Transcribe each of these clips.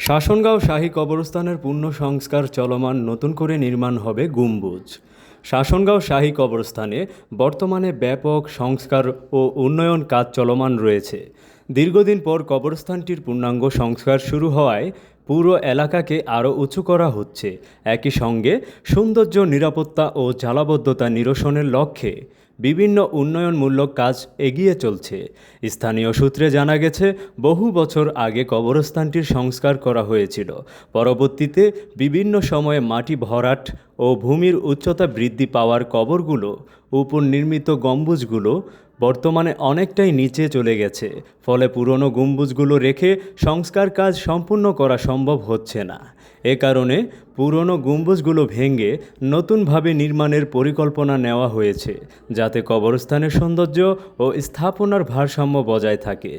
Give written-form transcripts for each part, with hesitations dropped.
শাসনগাঁও শাহী কবরস্থানের পূর্ণ সংস্কার চলমান, নতুন করে নির্মাণ হবে গম্বুজ। শাসনগাঁও শাহী কবরস্থানে বর্তমানে ব্যাপক সংস্কার ও উন্নয়ন কাজ চলমান রয়েছে। দীর্ঘদিন পর কবরস্থানটির পূর্ণাঙ্গ সংস্কার শুরু হওয়ায় পুরো এলাকাকে আরও উঁচু করা হচ্ছে। একই সঙ্গে সৌন্দর্য, নিরাপত্তা ও জালাবদ্ধতা নিরসনের লক্ষ্যে বিভিন্ন উন্নয়নমূলক কাজ এগিয়ে চলছে। স্থানীয় সূত্রে জানা গেছে, বহু বছর আগে কবরস্থানটির সংস্কার করা হয়েছিল। পরবর্তীতে বিভিন্ন সময়ে মাটি ভরাট ও ভূমির উচ্চতা বৃদ্ধি পাওয়ার কবরগুলো উপর নির্মিত গম্বুজগুলো বর্তমানে অনেকটাই নিচে চলে গেছে। ফলে পুরনো গম্বুজগুলো রেখে সংস্কার কাজ সম্পূর্ণ করা সম্ভব হচ্ছে না। এ কারণে পুরনো গম্বুজগুলো ভেঙে নতুনভাবে নির্মাণের পরিকল্পনা নেওয়া হয়েছে, যাতে কবরস্থানের সৌন্দর্য ও স্থাপনার ভারসাম্য বজায় থাকে।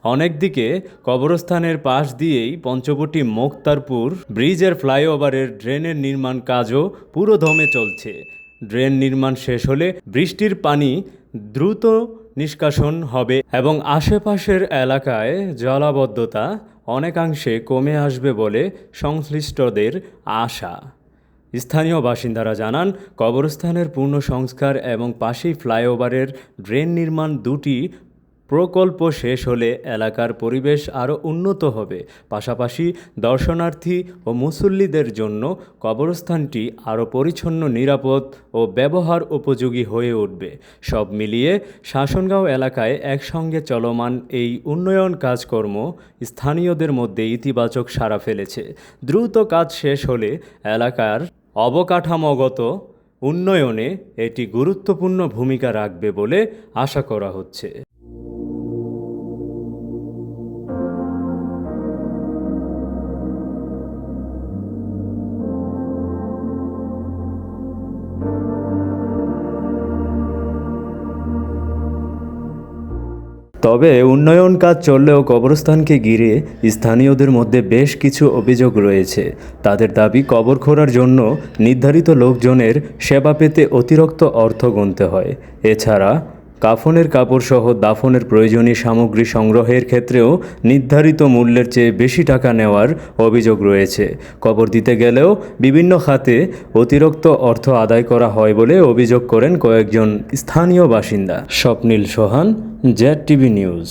অনেকদিকে কবরস্থানের পাশ দিয়েই পঞ্চবটি মোক্তারপুর ব্রিজের ফ্লাইওভারের ড্রেনের নির্মাণ কাজও পুরোদমে চলছে। ড্রেন নির্মাণ শেষ হলে বৃষ্টির পানি দ্রুত নিষ্কাশন হবে এবং আশেপাশের এলাকায় জলাবদ্ধতা অনেকাংশে কমে আসবে বলে সংশ্লিষ্টদের আশা। স্থানীয় বাসিন্দারা জানান, কবরস্থানের পূর্ণ সংস্কার এবং পাশেই ফ্লাইওভারের ড্রেন নির্মাণ দুটি প্রকল্প শেষ হলে এলাকার পরিবেশ আরও উন্নত হবে। পাশাপাশি দর্শনার্থী ও মুসল্লিদের জন্য কবরস্থানটি আরও পরিচ্ছন্ন, নিরাপদ ও ব্যবহার উপযোগী হয়ে উঠবে। সব মিলিয়ে শাসনগাঁও এলাকায় একসঙ্গে চলমান এই উন্নয়ন কাজকর্ম স্থানীয়দের মধ্যে ইতিবাচক সাড়া ফেলেছে। দ্রুত কাজ শেষ হলে এলাকার অবকাঠামোগত উন্নয়নে এটি গুরুত্বপূর্ণ ভূমিকা রাখবে বলে আশা করা হচ্ছে। তবে উন্নয়ন কাজ চললেও কবরস্থানকে ঘিরে স্থানীয়দের মধ্যে বেশ কিছু অভিযোগ রয়েছে। তাদের দাবি, কবর খোঁড়ার জন্য নির্ধারিত লোকজনের সেবা পেতে অতিরিক্ত অর্থ গুনতে হয়। এছাড়া কাফনের কাপড়সহ দাফনের প্রয়োজনীয় সামগ্রী সংগ্রহের ক্ষেত্রেও নির্ধারিত মূল্যের চেয়ে বেশি টাকা নেওয়ার অভিযোগ রয়েছে। কবর দিতে গেলেও বিভিন্ন খাতে অতিরিক্ত অর্থ আদায় করা হয় বলে অভিযোগ করেন কয়েকজন স্থানীয় বাসিন্দা। স্বপ্নিল সোহান, ZTV নিউজ।